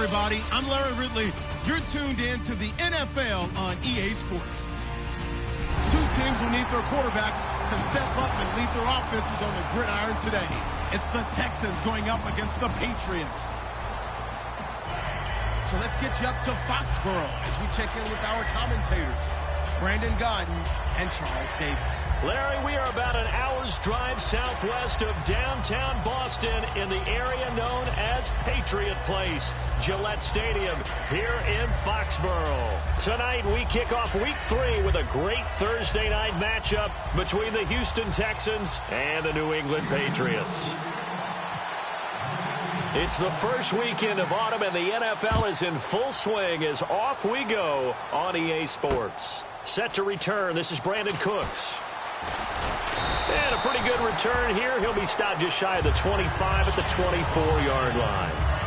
everybody. I'm Larry Ridley. You're tuned in to the NFL on EA Sports. Two teams will need their quarterbacks to step up and lead their offenses on the gridiron today. It's the Texans going up against the Patriots. So let's get you up to Foxborough as we check in with our commentators, Brandon Godden and Charles Davis. Larry, we are about an hour's drive southwest of downtown Boston in the area known as Patriot Place, Gillette Stadium, here in Foxborough. Tonight, we kick off Week 3 with a great Thursday night matchup between the Houston Texans and the New England Patriots. It's the first weekend of autumn, and the NFL is in full swing as off we go on EA Sports. Set to return, this is Brandon Cooks. And a pretty good return here. He'll be stopped just shy of the 25 at the 24-yard line.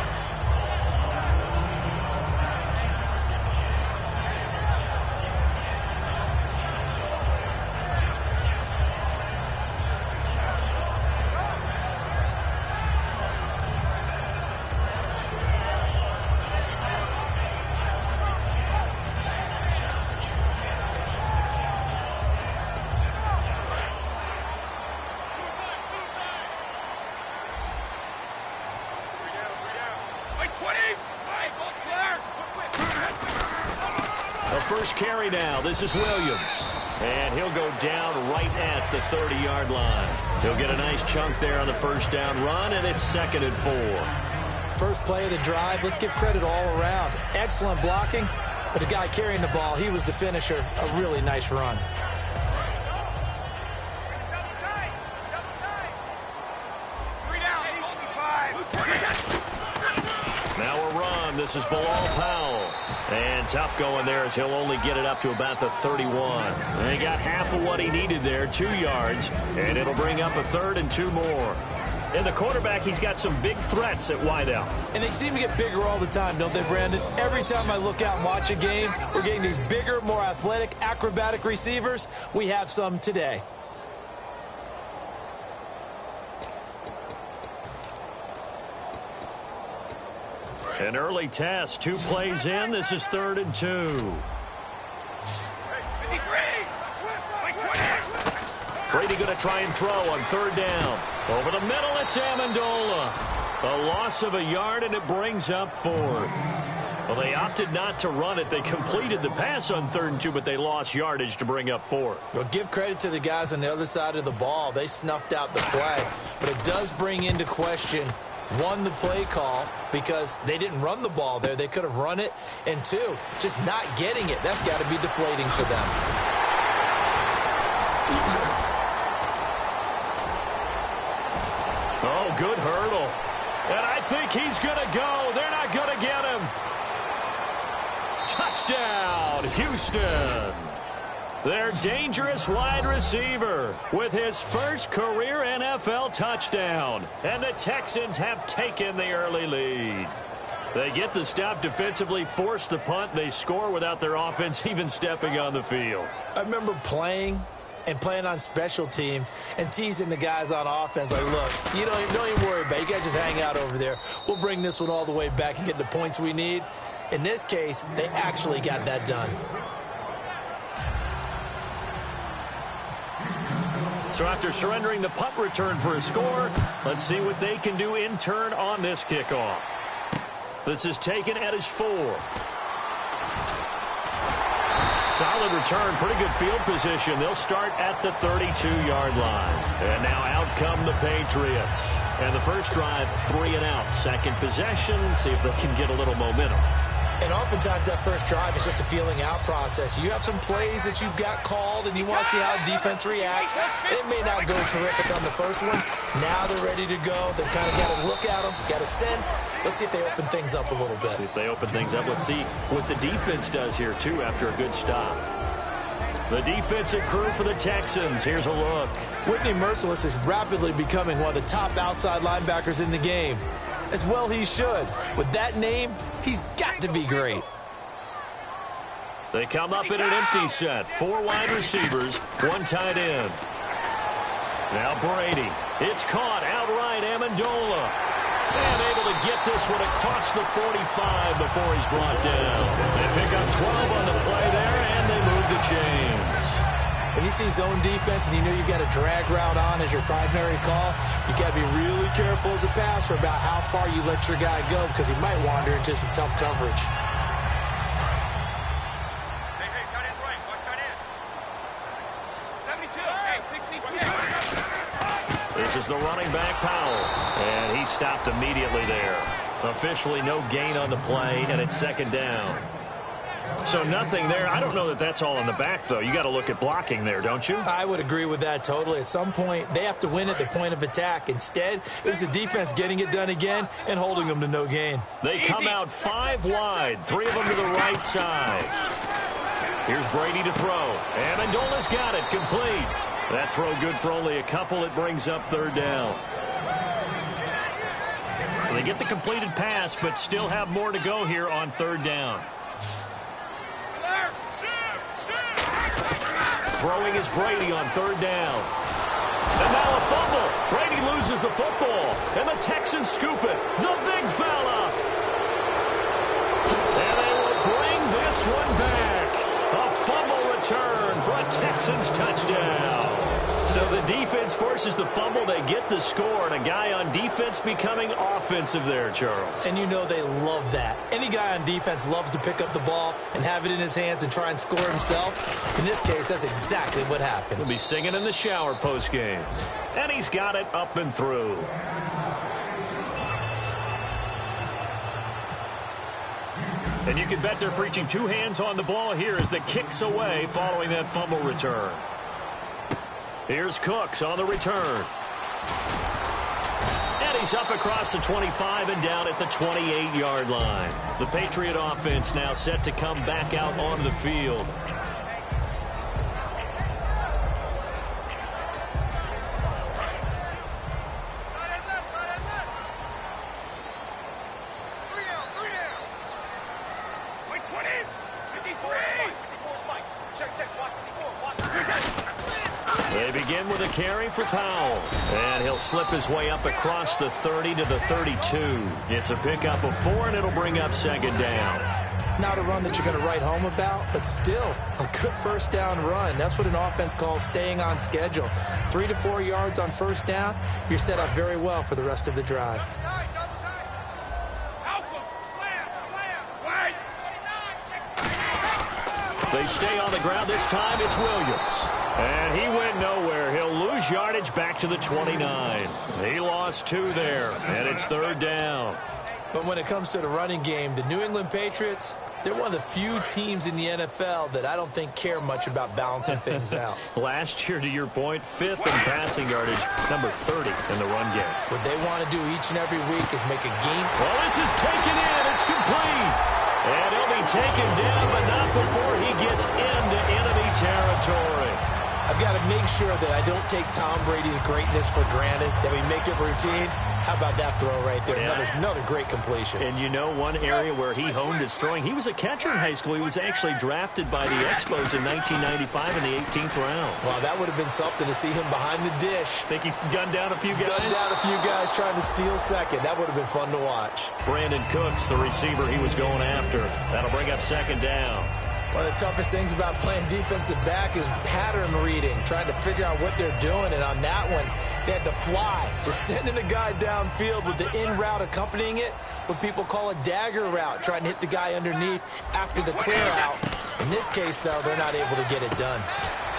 First carry now. This is Williams. And he'll go down right at the 30-yard line. He'll get a nice chunk there on the first down run, and it's 2nd and 4. First play of the drive. Let's give credit all around. Excellent blocking, but the guy carrying the ball, he was the finisher. A really nice run. Now a run. This is Bilal Powell. And tough going there as he'll only get it up to about the 31. And he got half of what he needed there, 2 yards. And it'll bring up a 3rd and 2 more. And the quarterback, he's got some big threats at wideout. And they seem to get bigger all the time, don't they, Brandon? Every time I look out and watch a game, we're getting these bigger, more athletic, acrobatic receivers. We have some today. An early test, 2 plays in. This is 3rd and 2. Brady going to try and throw on 3rd down. Over the middle, it's Amendola. A loss of a yard, and it brings up 4th. Well, they opted not to run it. They completed the pass on 3rd and 2, but they lost yardage to bring up 4th. Well, give credit to the guys on the other side of the ball. They snuffed out the play. But it does bring into question, 1, the play call, because they didn't run the ball there. They could have run it. And 2, just not getting it. That's got to be deflating for them. Oh, good hurdle. And I think he's going to go. They're not going to get him. Touchdown, Houston. Their dangerous wide receiver with his first career NFL touchdown. And the Texans have taken the early lead. They get the stop defensively, force the punt. They score without their offense even stepping on the field. I remember playing on special teams and teasing the guys on offense like, look, you don't even worry about it. You guys just hang out over there. We'll bring this one all the way back and get the points we need. In this case, they actually got that done. So after surrendering the punt return for a score, let's see what they can do in turn on this kickoff. This is taken at his 4. Solid return, pretty good field position. They'll start at the 32-yard line. And now out come the Patriots. And the first drive, 3 and out. Second possession, see if they can get a little momentum. And oftentimes that first drive is just a feeling out process. You have some plays that you've got called and you want to see how defense reacts. It may not go terrific on the first one. Now they're ready to go. They've kind of got to look at them, got a sense. Let's see if they open things up a little bit. See if they open things up. Let's see what the defense does here, too, after a good stop. The defensive crew for the Texans. Here's a look. Whitney Merciless is rapidly becoming one of the top outside linebackers in the game. As well he should. With that name, he's got to be great. They come up in an empty set. 4 wide receivers, 1 tight end. Now Brady. It's caught outright, Amendola. And able to get this one across the 45 before he's brought down. They pick up 12 on the play there, and they move the chains. When you see zone defense and you know you've got a drag route on as your primary call, you got to be really careful as a passer about how far you let your guy go because he might wander into some tough coverage. Hey, tight end's right. Watch tight end. 72. Hey, 62. This is the running back, Powell. And he stopped immediately there. Officially no gain on the play, and it's second down. So nothing there. I don't know that that's all in the back, though. You got to look at blocking there, don't you? I would agree with that totally. At some point, they have to win at the point of attack. Instead, it was the defense getting it done again and holding them to no gain. They come out 5 wide, 3 of them to the right side. Here's Brady to throw. And Amendola's got it, complete. That throw good for only a couple. It brings up third down. They get the completed pass, but still have more to go here on third down. Throwing is Brady on third down. And now a fumble. Brady loses the football. And the Texans scoop it. The big fella. And they will bring this one back. A fumble return for a Texans touchdown. So the defense forces the fumble. They get the score. And a guy on defense becoming offensive there, Charles. And you know they love that. Any guy on defense loves to pick up the ball and have it in his hands and try and score himself. In this case, that's exactly what happened. He'll be singing in the shower postgame. And he's got it up and through. And you can bet they're preaching 2 hands on the ball here as the kick's away following that fumble return. Here's Cooks on the return. And he's up across the 25 and down at the 28-yard line. The Patriot offense now set to come back out onto the field. They begin with a carry for Powell. And he'll slip his way up across the 30 to the 32. It's a pickup of 4, and it'll bring up second down. Not a run that you're going to write home about, but still a good first down run. That's what an offense calls staying on schedule. 3 to 4 yards on first down, you're set up very well for the rest of the drive. They stay on the ground this time. It's Williams. And he went nowhere. He'll lose yardage back to the 29. He lost 2 there, and it's third down. But when it comes to the running game, the New England Patriots, they're one of the few teams in the NFL that I don't think care much about balancing things out. Last year, to your point, 5th in passing yardage, number 30 in the run game. What they want to do each and every week is make a game. Well, this is taken in. It's complete. And he'll be taken down, but not before he gets into enemy territory. I've got to make sure that I don't take Tom Brady's greatness for granted, that we make it routine. How about that throw right there? Yeah. Another great completion. And you know one area where he honed his throwing, he was a catcher in high school. He was actually drafted by the Expos in 1995 in the 18th round. Well, that would have been something to see him behind the dish. Think he's gunned down a few guys? Gunned down a few guys trying to steal second. That would have been fun to watch. Brandon Cooks, the receiver he was going after. That'll bring up second down. One of the toughest things about playing defensive back is pattern reading, trying to figure out what they're doing. And on that one, they had to fly, just sending a guy downfield with the in route accompanying it, what people call a dagger route, trying to hit the guy underneath after the clear out. In this case, though, they're not able to get it done.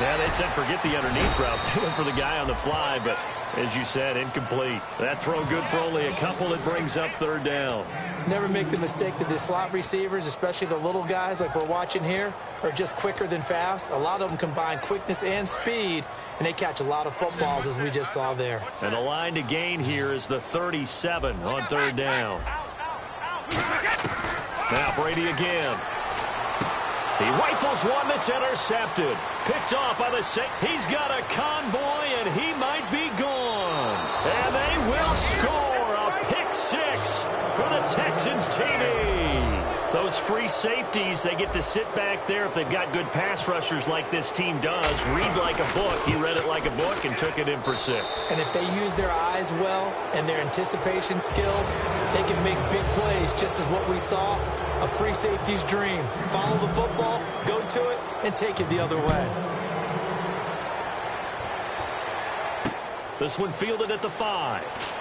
Yeah, they said forget the underneath route. They went for the guy on the fly, but as you said, incomplete. That throw good for only a couple. It brings up third down. Never make the mistake that the slot receivers, especially the little guys like we're watching here, are just quicker than fast. A lot of them combine quickness and speed, and they catch a lot of footballs, as we just saw there. And the line to gain here is the 37 on third down. Now Brady again. He rifles one that's intercepted. Picked off by the set. He's got a convoy, and he might be gone. And they will score a pick 6 for the Texans TV. Those free safeties, they get to sit back there if they've got good pass rushers like this team does. Read like a book. He read it like a book and took it in for 6. And if they use their eyes well and their anticipation skills, they can make big plays, just as what we saw. A free safety's dream. Follow the football, go to it, and take it the other way. This one fielded at the 5.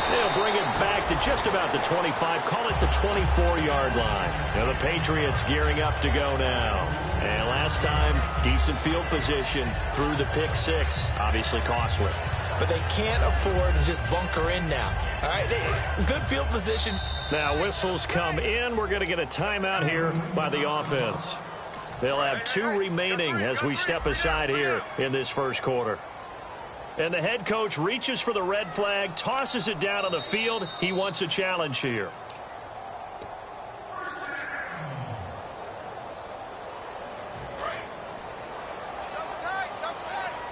They'll bring it back to just about the 25. Call it the 24-yard line. Now the Patriots gearing up to go now. And last time, decent field position through the pick 6. Obviously costly. But they can't afford to just bunker in now. All right, good field position. Now whistles come in. We're going to get a timeout here by the offense. They'll have 2 remaining as we step aside here in this first quarter. And the head coach reaches for the red flag, tosses it down on the field. He wants a challenge here.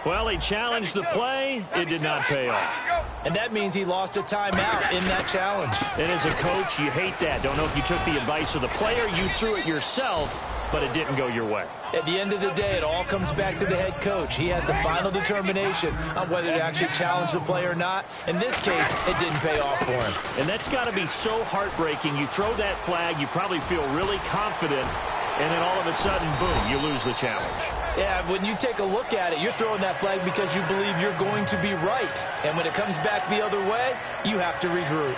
Well, he challenged the play. It did not pay off. And that means he lost a timeout in that challenge. And as a coach, you hate that. Don't know if you took the advice of the player. You threw it yourself, but it didn't go your way. At the end of the day, it all comes back to the head coach. He has the final determination on whether to actually challenge the play or not. In this case, it didn't pay off for him. And that's got to be so heartbreaking. You throw that flag, you probably feel really confident, and then all of a sudden, boom, you lose the challenge. Yeah, when you take a look at it, you're throwing that flag because you believe you're going to be right. And when it comes back the other way, you have to regroup.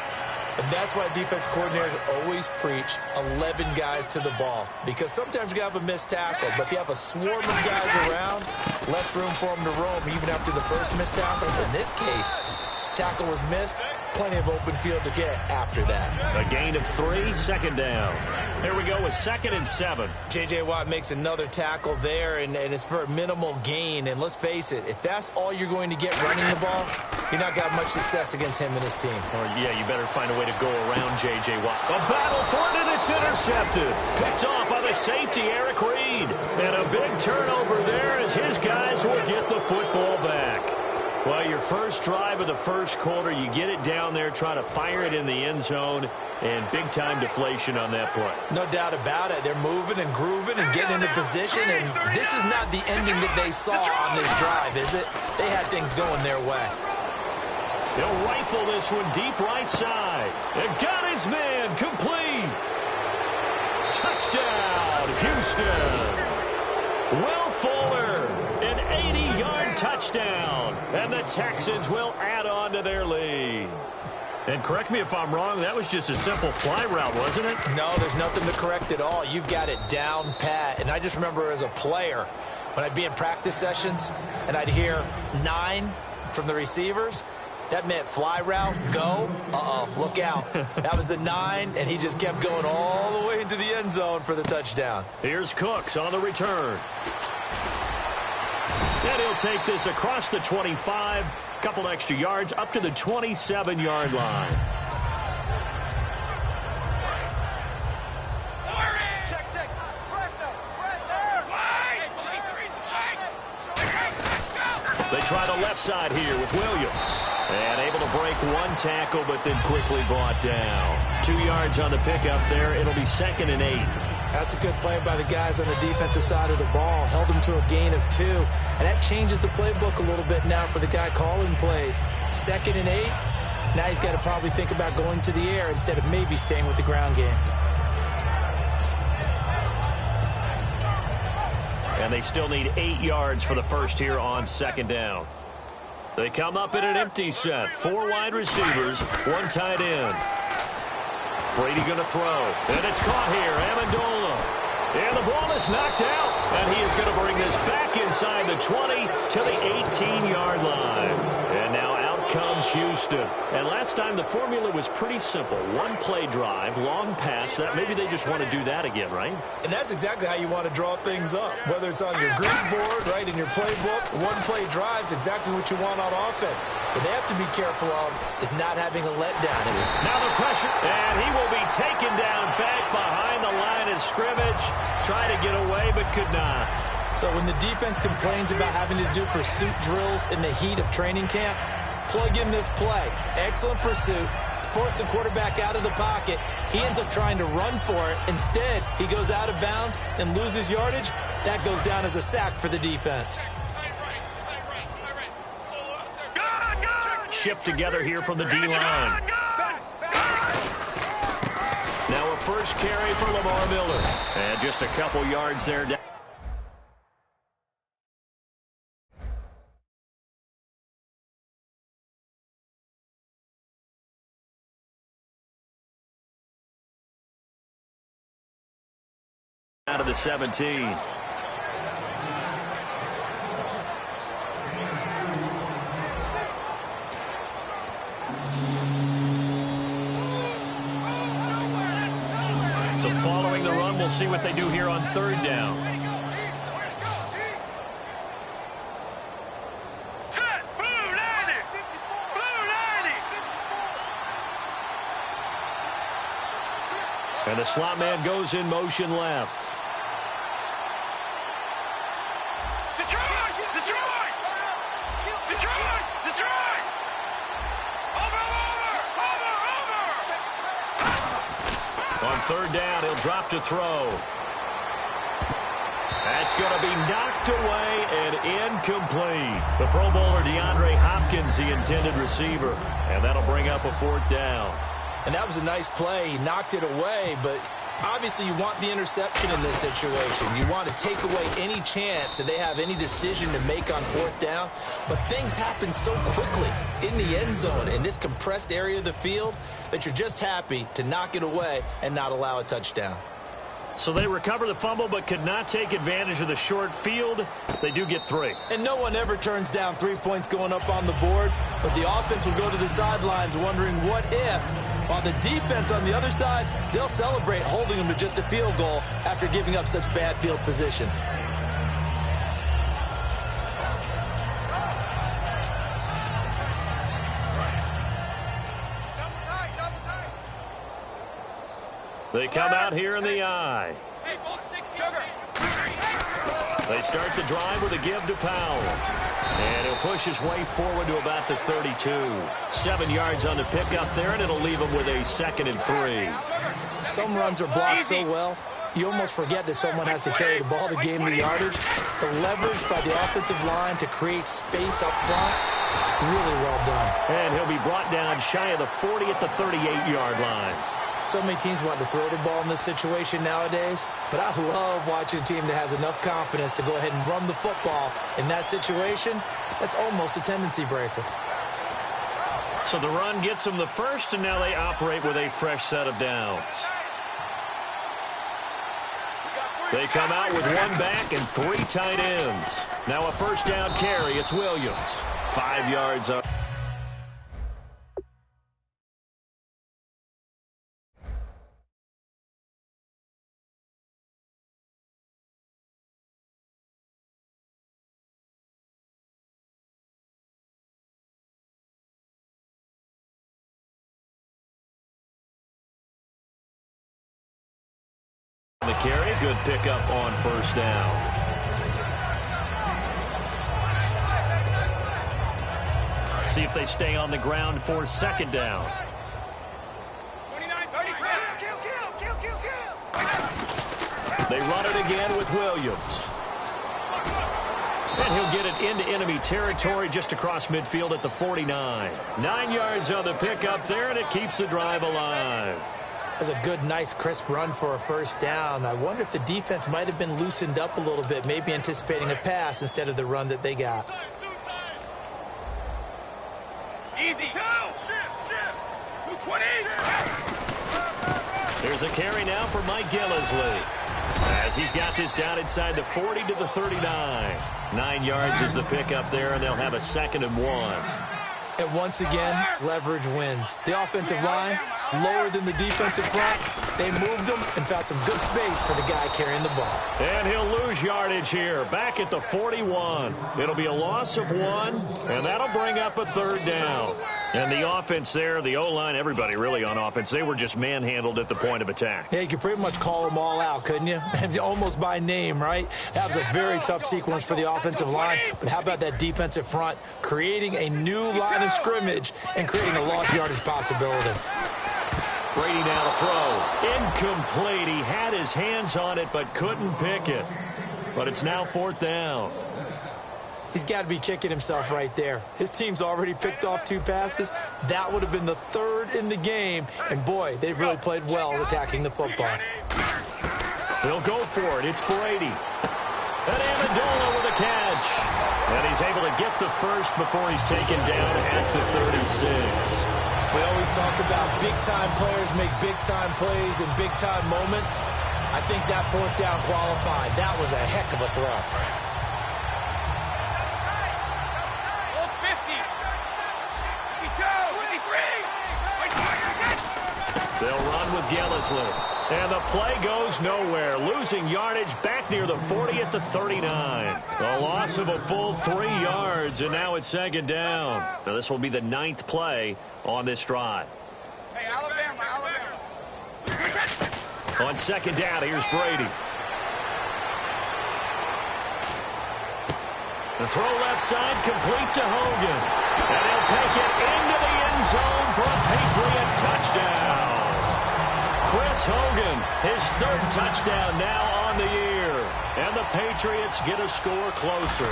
And that's why defense coordinators always preach 11 guys to the ball. Because sometimes you have a missed tackle, but if you have a swarm of guys around, less room for them to roam even after the first missed tackle. In this case, tackle was missed, plenty of open field to get after that. A gain of 3, second down. Here we go with 2nd and 7. J.J. Watt makes another tackle there, and it's for a minimal gain. And let's face it, if that's all you're going to get running the ball, you're not got much success against him and his team. Or, yeah, you better find a way to go around J.J. Watt. A battle for it, and it's intercepted. Picked off by the safety, Eric Reed. And a big turnover there as his guys will get the football back. Well, your first drive of the first quarter, you get it down there, try to fire it in the end zone, and big-time deflation on that play. No doubt about it. They're moving and grooving and getting into position, and this is not the ending that they saw on this drive, is it? They had things going their way. He'll rifle this one deep right side. And got his man complete. Touchdown, Houston. Will Fuller, an 80-yard touchdown. And the Texans will add on to their lead. And correct me if I'm wrong, that was just a simple fly route, wasn't it? No, there's nothing to correct at all. You've got it down pat. And I just remember as a player, when I'd be in practice sessions and I'd hear 9 from the receivers, that meant fly route, go, look out. That was the 9, and he just kept going all the way into the end zone for the touchdown. Here's Cooks on the return. And he'll take this across the 25, couple extra yards, up to the 27-yard line. They try the left side here with Williams. And able to break 1 tackle, but then quickly brought down. 2 yards on the pickup there. It'll be 2nd and 8. That's a good play by the guys on the defensive side of the ball. Held them to a gain of 2. And that changes the playbook a little bit now for the guy calling plays. 2nd and 8. Now he's got to probably think about going to the air instead of maybe staying with the ground game. And they still need 8 yards for the first here on 2nd down. They come up in an empty set. 4 wide receivers, 1 tight end. Brady going to throw. And it's caught here. Amendola. And the ball is knocked out. And he is going to bring this back inside the 20 to the 18-yard line. And now out comes Houston. And last time the formula was pretty simple. 1 play drive, long pass. That maybe they just want to do that again, right? And that's exactly how you want to draw things up. Whether it's on your grease board, right, in your playbook, 1 play drive is exactly what you want on offense. What they have to be careful of is not having a letdown. Now the pressure, and he will be taken down back behind the line of scrimmage. Try to get away, but could not. So when the defense complains about having to do pursuit drills in the heat of training camp, plug in this play. Excellent pursuit, force the quarterback out of the pocket. He ends up trying to run for it. Instead, he goes out of bounds and loses yardage. That goes down as a sack for the defense. Shift together here from the D-line. Now a first carry for Lamar Miller. And just a couple yards there. Out of the 17. So following the run, we'll see what they do here on third down. And the slot man goes in motion left. On third down, he'll drop to throw. That's going to be knocked away and incomplete. The Pro Bowler DeAndre Hopkins, the intended receiver. And that'll bring up a fourth down. And that was a nice play. He knocked it away, but obviously you want the interception in this situation. You want to take away any chance that they have any decision to make on fourth down. But things happen so quickly in the end zone in this compressed area of the field that you're just happy to knock it away and not allow a touchdown. So they recover the fumble but could not take advantage of the short field. They do get 3. And no one ever turns down 3 points going up on the board, but the offense will go to the sidelines wondering what if. While the defense on the other side, they'll celebrate holding them to just a field goal after giving up such bad field position. They come out here in the eye. They start the drive with a give to Powell. And he'll push his way forward to about the 32. 7 yards on the pickup there, and it'll leave him with a 2nd and 3. Some runs are blocked so well, you almost forget that someone has to carry the ball to gain the yardage. The leverage by the offensive line to create space up front, really well done. And he'll be brought down shy of the 40 at the 38-yard line. So many teams want to throw the ball in this situation nowadays, but I love watching a team that has enough confidence to go ahead and run the football in that situation. That's almost a tendency breaker. So the run gets them the first, and now they operate with a fresh set of downs. They come out with 1 back and 3 tight ends. Now a first down carry. It's Williams. 5 yards up. The carry, good pickup on first down. See if they stay on the ground for 2nd down. They run it again with Williams. And he'll get it into enemy territory just across midfield at the 49. 9 yards on the pickup there, and it keeps the drive alive. That's a good, nice, crisp run for a first down. I wonder if the defense might have been loosened up a little bit, maybe anticipating a pass instead of the run that they got. Easy. 20. There's a carry now for Mike Gillisley, as he's got this down inside the 40 to the 39. 9 yards is the pickup there, and they'll have a 2nd and 1. And once again, leverage wins. The offensive line, lower than the defensive front. They moved them and found some good space for the guy carrying the ball. And he'll lose yardage here, back at the 41. It'll be a loss of 1, and that'll bring up a 3rd down. And the offense there, the O-line, everybody really on offense, they were just manhandled at the point of attack. Yeah, you could pretty much call them all out, couldn't you? Almost by name, right? That was a very tough sequence for the offensive line. But how about that defensive front creating a new line of scrimmage and creating a lost yardage possibility? Brady now to throw. Incomplete. He had his hands on it but couldn't pick it. But it's now 4th down. He's got to be kicking himself right there. His team's already picked off 2 passes. That would have been the 3rd in the game. And, boy, they've really played well attacking the football. They'll go for it. It's Brady. And Amendola with a catch. And he's able to get the first before he's taken down at the 36. We always talk about big-time players make big-time plays in big-time moments. I think that 4th down qualified. That was a heck of a throw. They'll run with Gillislee. And the play goes nowhere. Losing yardage back near the 40 at the 39. A loss of a full 3 yards, and now it's 2nd down. Now this will be the 9th play on this drive. Hey, Alabama. On 2nd down, here's Brady. The throw left side, complete to Hogan. And he'll take it into the end zone for a Patriot touchdown. Chris Hogan, his 3rd touchdown now on the year. And the Patriots get a score closer.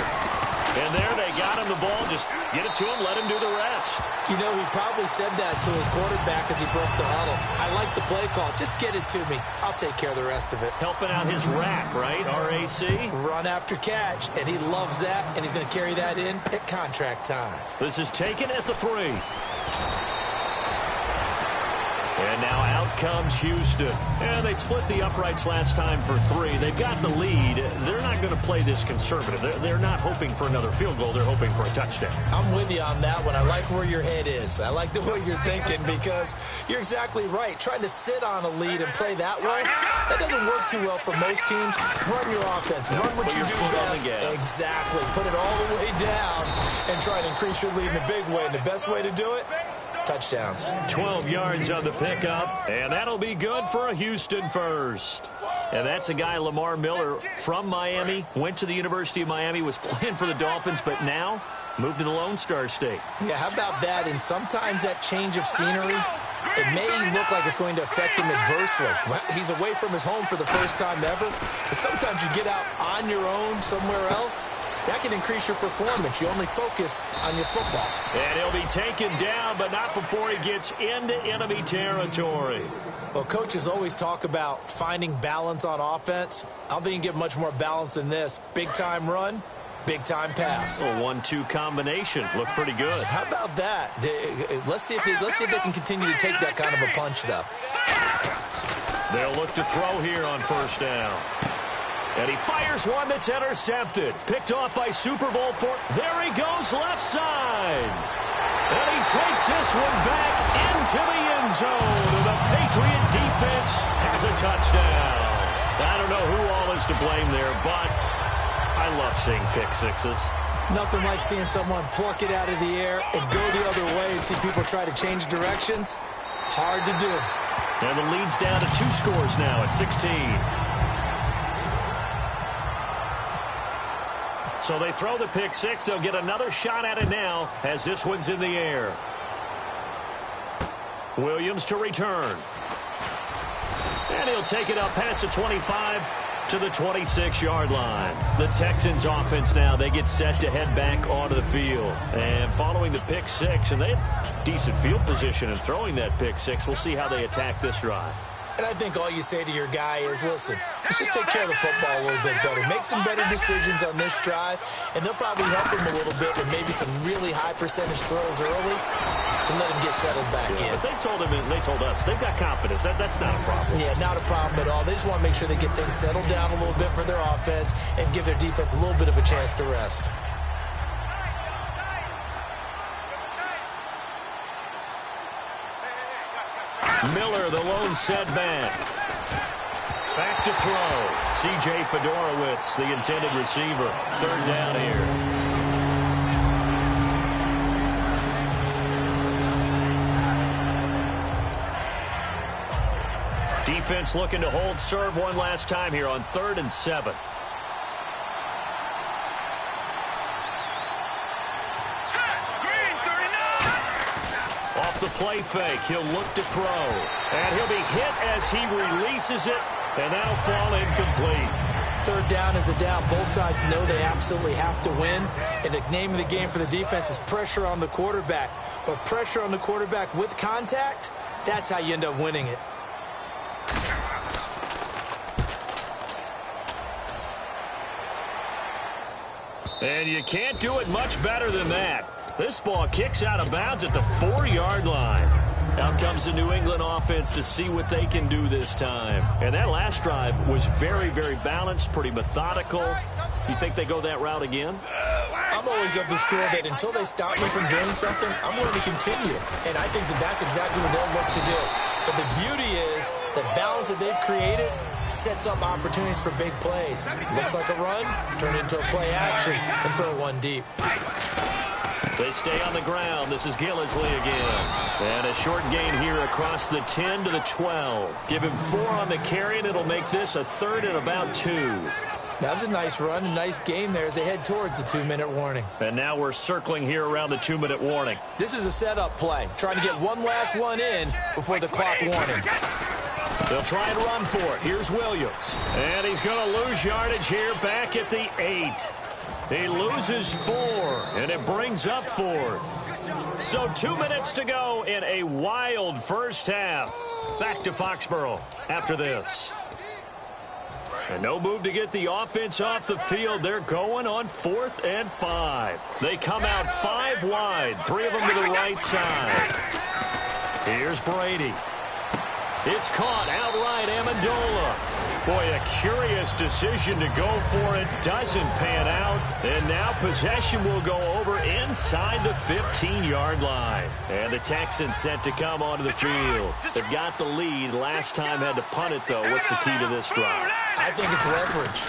And there they got him the ball. Just get it to him, let him do the rest. You know, he probably said that to his quarterback as he broke the huddle. I like the play call. Just get it to me. I'll take care of the rest of it. Helping out his rack, right? RAC? Run after catch. And he loves that. And he's going to carry that in at contract time. This is taken at the 3. And now out comes Houston. And they split the uprights last time for 3. They've got the lead. They're not going to play this conservative. They're not hoping for another field goal. They're hoping for a touchdown. I'm with you on that one. I like where your head is. I like the way you're thinking because you're exactly right. Trying to sit on a lead and play that way, that doesn't work too well for most teams. Run your offense. Run what you do best. Exactly. Put it all the way down and try to increase your lead in a big way. And the best way to do it, touchdowns. 12 yards on the pickup, and that'll be good for a Houston first. And that's a guy, Lamar Miller, from Miami, went to the University of Miami, was playing for the Dolphins, but now moved to the Lone Star State. Yeah, how about that? And sometimes that change of scenery, it may look like it's going to affect him adversely. He's away from his home for the first time ever. But sometimes you get out on your own somewhere else, that can increase your performance. You only focus on your football. And he'll be taken down, but not before he gets into enemy territory. Well, coaches always talk about finding balance on offense. I don't think you can get much more balance than this. Big-time run, big-time pass. A 1-2 combination. Looked pretty good. How about that? Let's see if they can continue to take that kind of a punch, though. They'll look to throw here on 1st down. And he fires one that's intercepted. Picked off by Super Bowl IV. There he goes, left side. And he takes this one back into the end zone. And the Patriot defense has a touchdown. I don't know who all is to blame there, but I love seeing pick sixes. Nothing like seeing someone pluck it out of the air and go the other way and see people try to change directions. Hard to do. And the lead's down to 2 scores now at 16. So they throw the pick 6. They'll get another shot at it now as this one's in the air. Williams to return. And he'll take it up past the 25 to the 26-yard line. The Texans offense now, they get set to head back onto the field. And following the pick 6, and they have decent field position in throwing that pick 6. We'll see how they attack this drive. And I think all you say to your guy is, listen, let's just take care of the football a little bit better. Make some better decisions on this drive, and they'll probably help him a little bit with maybe some really high percentage throws early to let him get settled back in. But they told him, and they told us, they've got confidence. That's not a problem. Yeah, not a problem at all. They just want to make sure they get things settled down a little bit for their offense and give their defense a little bit of a chance to rest. Miller, the lone setback. Back to throw. C.J. Fedorowicz, the intended receiver. 3rd down here. Defense looking to hold serve one last time here on 3rd and 7. the play fake. He'll look to throw. And he'll be hit as he releases it, and that'll fall incomplete. Third down is the down. Both sides know they absolutely have to win. And the name of the game for the defense is pressure on the quarterback. But pressure on the quarterback with contact, that's how you end up winning it. And you can't do it much better than that. This ball kicks out of bounds at the 4-yard line. Out comes the New England offense to see what they can do this time. And that last drive was very, very balanced, pretty methodical. You think they go that route again? I'm always of the school that until they stop me from doing something, I'm going to continue. And I think that that's exactly what they'll look to do. But the beauty is the balance that they've created sets up opportunities for big plays. Looks like a run, turn it into a play action, and throw one deep. They stay on the ground. This is Gillisley again. And a short gain here across the 10 to the 12. Give him 4 on the carry, and it'll make this a 3rd and about 2. That was a nice run, a nice game there as they head towards the 2-minute warning. And now we're circling here around the 2-minute warning. This is a setup play, trying to get one last one in before the clock warning. They'll try and run for it. Here's Williams. And he's going to lose yardage here back at the 8. He loses 4, and it brings up 4th. So 2 minutes to go in a wild first half. Back to Foxborough after this. And no move to get the offense off the field. They're going on 4th and 5. They come out 5 wide, 3 of them to the right side. Here's Brady. It's caught outright, Amendola. Boy, a curious decision to go for it. Doesn't pan out. And now possession will go over inside the 15-yard line. And the Texans set to come onto the field. They've got the lead. Last time had to punt it, though. What's the key to this drive? I think it's leverage.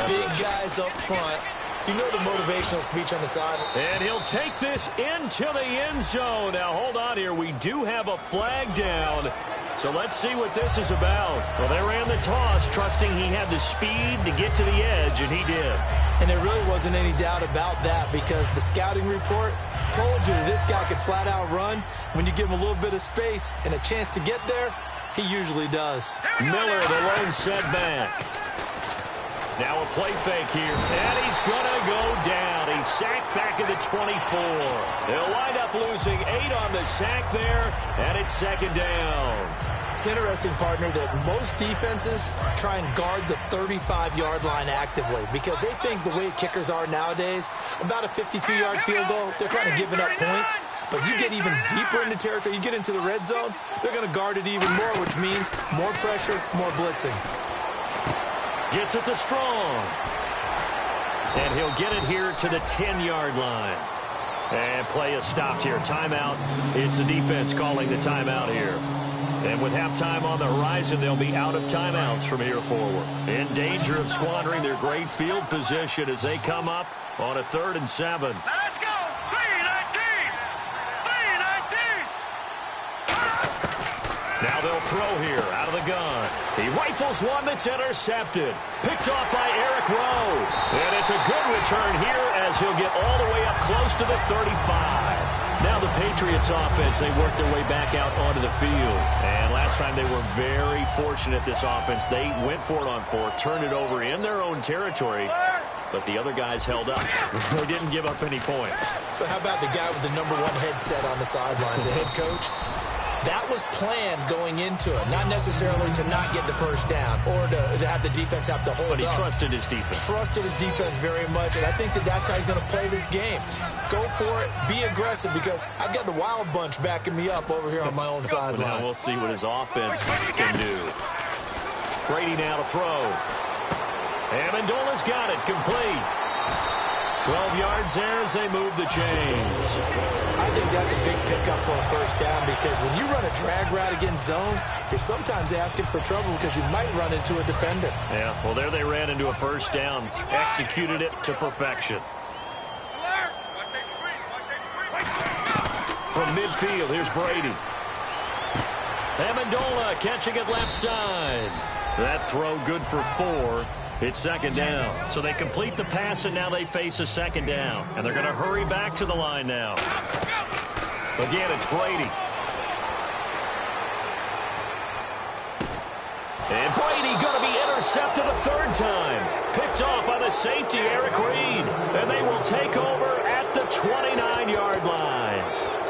Big guys up front. You know the motivational speech on the side. And he'll take this into the end zone. Now, hold on here. We do have a flag down. So let's see what this is about. Well, they ran the toss, trusting he had the speed to get to the edge, and he did. And there really wasn't any doubt about that because the scouting report told you this guy could flat out run. When you give him a little bit of space and a chance to get there, he usually does. Miller, the lone setback. Now a play fake here, and he's going to go down. He's sacked back at the 24. They'll wind up losing 8 on the sack there, and it's 2nd down. It's interesting, partner, that most defenses try and guard the 35-yard line actively because they think the way kickers are nowadays, about a 52-yard field goal, they're kind of giving up points. But you get even deeper into territory, you get into the red zone, they're going to guard it even more, which means more pressure, more blitzing. Gets it to Strong. And he'll get it here to the 10-yard line. And play is stopped here. Timeout. It's the defense calling the timeout here. And with halftime on the horizon, they'll be out of timeouts from here forward. In danger of squandering their great field position as they come up on a 3rd and 7. Let's go! 3-19! 3-19! Now they'll throw here out of the gun. He rifles one that's intercepted. Picked off by Eric Rowe. And it's a good return here as he'll get all the way up close to the 35. Now the Patriots offense, they work their way back out onto the field. And last time they were very fortunate, this offense. They went for it on 4th, turned it over in their own territory. But the other guys held up. They didn't give up any points. So how about the guy with the #1 headset on the sidelines, the head coach? That was planned going into it, not necessarily to not get the first down or to have the defense have to hold up. But he trusted his defense. Trusted his defense very much, and I think that that's how he's going to play this game. Go for it, be aggressive, because I've got the wild bunch backing me up over here on my own sideline. Now we'll see what his offense can do. Brady now to throw. Amendola's got it, complete. 12 yards there as they move the chains. I think that's a big pickup for a first down because when you run a drag route against zone, you're sometimes asking for trouble because you might run into a defender. Yeah, well, there they ran into a first down. Executed it to perfection. From midfield, here's Brady. Amendola catching it left side. That throw good for 4. It's 2nd down. So they complete the pass, and now they face a 2nd down. And they're going to hurry back to the line now. Again, it's Brady. And Brady going to be intercepted a third time. Picked off by the safety, Eric Reed. And they will take over at the 29-yard line.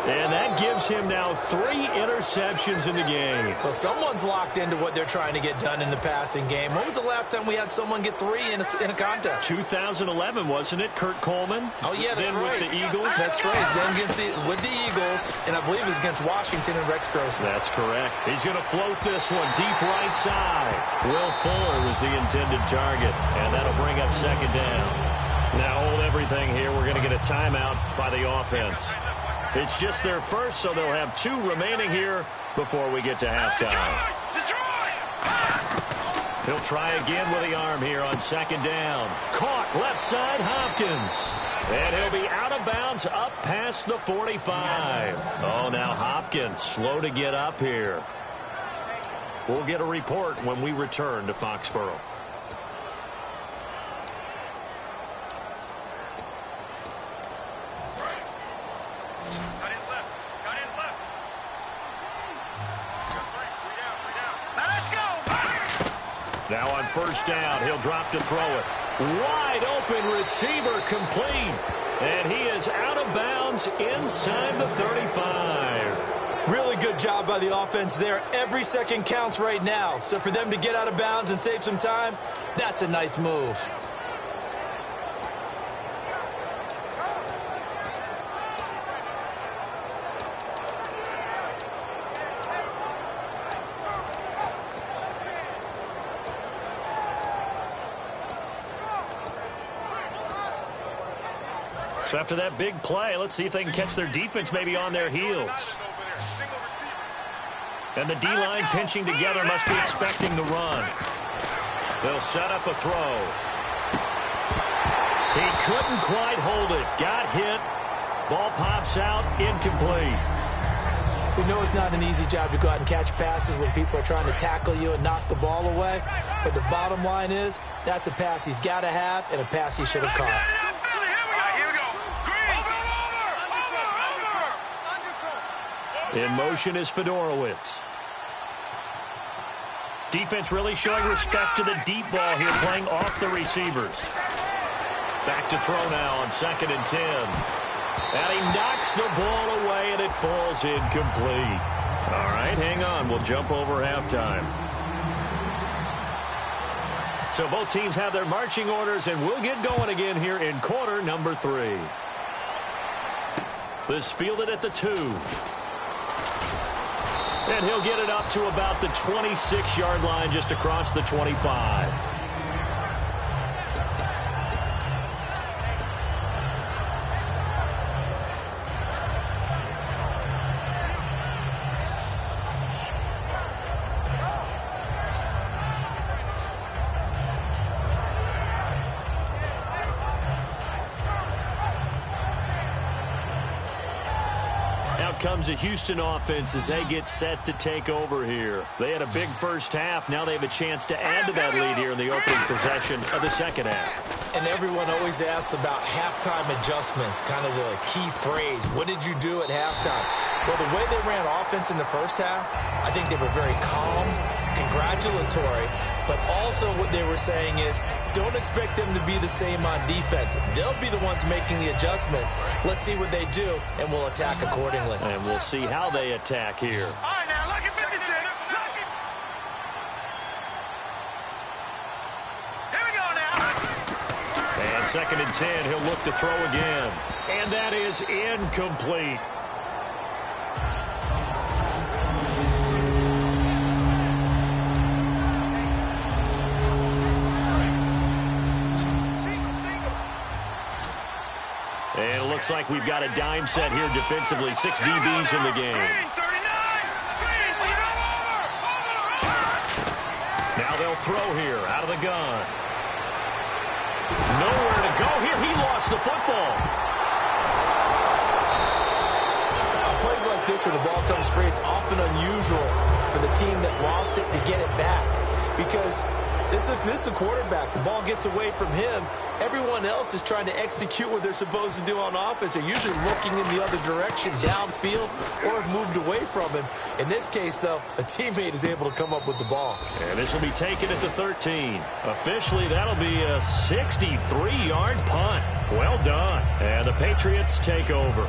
And that gives him now 3 interceptions in the game. Well, someone's locked into what they're trying to get done in the passing game. When was the last time we had someone get 3 in a contest? 2011, wasn't it? Kurt Coleman? Oh, yeah, that's then right. With the Eagles? That's right. Then with the Eagles, and I believe it was against Washington and Rex Grossman. That's correct. He's going to float this one deep right side. Will Fuller was the intended target, and that'll bring up second down. Now hold everything here. We're going to get a timeout by the offense. It's just their first, so they'll have 2 remaining here before we get to halftime. He'll try again with the arm here on second down. Caught left side, Hopkins. And he'll be out of bounds up past the 45. Oh, now Hopkins slow to get up here. We'll get a report when we return to Foxborough. Now on first down, he'll drop to throw it. Wide open receiver complete. And he is out of bounds inside the 35. Really good job by the offense there. Every second counts right now. So for them to get out of bounds and save some time, that's a nice move. So after that big play, let's see if they can catch their defense maybe on their heels. And the D-line pinching together must be expecting the run. They'll set up a throw. He couldn't quite hold it. Got hit. Ball pops out. Incomplete. We know it's not an easy job to go out and catch passes when people are trying to tackle you and knock the ball away. But the bottom line is, that's a pass he's got to have and a pass he should have caught. In motion is Fedorowicz. Defense really showing respect to the deep ball here, playing off the receivers. Back to throw now on 2nd and 10. And he knocks the ball away, and it falls incomplete. All right, hang on. We'll jump over halftime. So both teams have their marching orders, and we'll get going again here in quarter number 3. This fielded at the 2. And he'll get it up to about the 26-yard line, just across the 25. Comes a Houston offense as they get set to take over here. They had a big first half. Now they have a chance to add to that lead here in the opening possession of the second half. And everyone always asks about halftime adjustments, kind of the key phrase. What did you do at halftime? Well, the way they ran offense in the first half, I think they were very calm, congratulatory, but also what they were saying is, don't expect them to be the same on defense. They'll be the ones making the adjustments. Let's see what they do, and we'll attack accordingly. And we'll see how they attack here. All right, now, look at 56. Here we go now. And 2nd and 10, he'll look to throw again. And that is incomplete. And it looks like we've got a dime set here defensively. 6 DBs in the game. Now they'll throw here out of the gun. Nowhere to go here. He lost the football. Plays like this where the ball comes free, it's often unusual for the team that lost it to get it back. Because This is the quarterback. The ball gets away from him. Everyone else is trying to execute what they're supposed to do on offense. They're usually looking in the other direction, downfield, or have moved away from him. In this case, though, a teammate is able to come up with the ball. And this will be taken at the 13. Officially, that'll be a 63-yard punt. Well done. And the Patriots take over.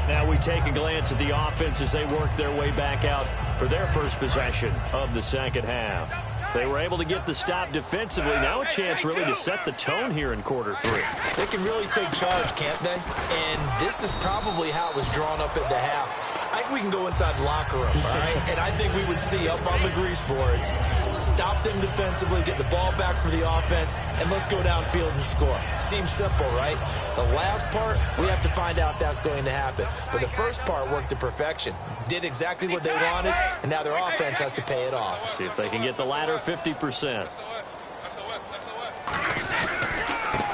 Now we take a glance at the offense as they work their way back out for their first possession of the second half. They were able to get the stop defensively. Now a chance really to set the tone here in quarter 3. They can really take charge, can't they? And this is probably how it was drawn up at the half. I think we can go inside the locker room, all right? And I think we would see up on the grease boards, stop them defensively, get the ball back for the offense, and let's go downfield and score. Seems simple, right? The last part, we have to find out if that's going to happen. But the first part worked to perfection. Did exactly what they wanted, and now their offense has to pay it off. See if they can get the latter 50%.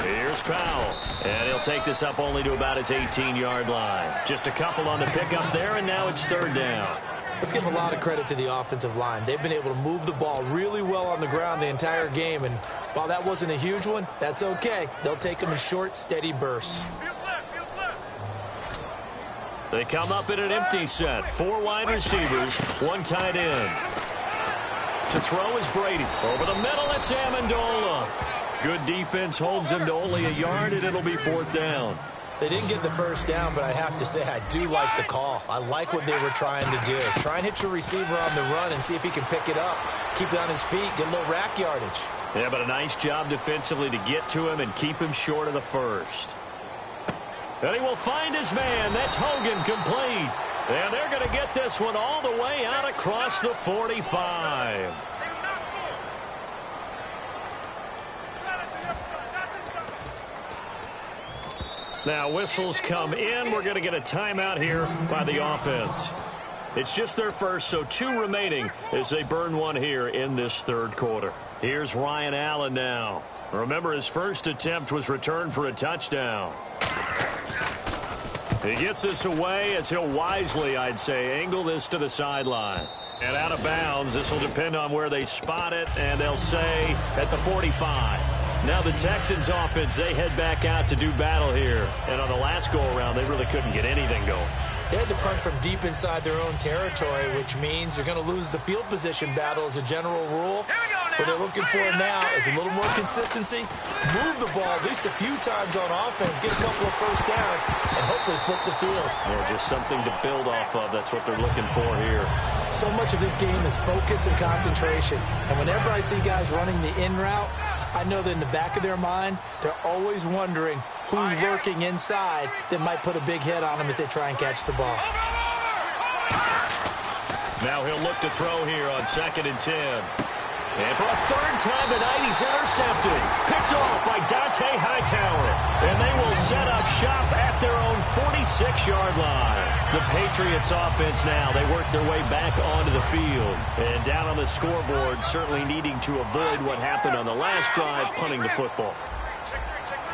Here's Powell, and he'll take this up only to about his 18-yard line. Just a couple on the pickup there, and now it's third down. Let's give a lot of credit to the offensive line. They've been able to move the ball really well on the ground the entire game, and while that wasn't a huge one, that's okay. They'll take them in short, steady bursts. They come up in an empty set. 4 wide receivers, 1 tight end. To throw is Brady. Over the middle, it's Amendola. Good defense holds him to only a yard, and it'll be fourth down. They didn't get the first down, but I have to say I do like the call. I like what they were trying to do. Try and hit your receiver on the run and see if he can pick it up, keep it on his feet, get a little rack yardage. Yeah, but a nice job defensively to get to him and keep him short of the first. And he will find his man. That's Hogan, complete. And they're going to get this one all the way out across the 45. Now whistles come in. We're going to get a timeout here by the offense. It's just their first, so 2 remaining as they burn one here in this third quarter. Here's Ryan Allen now. Remember, his first attempt was returned for a touchdown. He gets this away as he'll wisely, I'd say, angle this to the sideline. And out of bounds, this will depend on where they spot it, and they'll say at the 45. Now the Texans offense, they head back out to do battle here. And on the last go-around, they really couldn't get anything going. They had to punt from deep inside their own territory, which means they're going to lose the field position battle as a general rule. What they're looking for now is a little more consistency, move the ball at least a few times on offense, get a couple of first downs, and hopefully flip the field. Yeah, just something to build off of. That's what they're looking for here. So much of this game is focus and concentration. And whenever I see guys running the in route, I know that in the back of their mind, they're always wondering who's lurking inside that might put a big hit on them as they try and catch the ball. Now he'll look to throw here on 2nd and 10. And for a third time tonight, he's intercepted. Picked off by Dante Hightower. And they will set up shop at their own 46-yard line. The Patriots offense now, they work their way back onto the field. And down on the scoreboard, certainly needing to avoid what happened on the last drive, punting the football.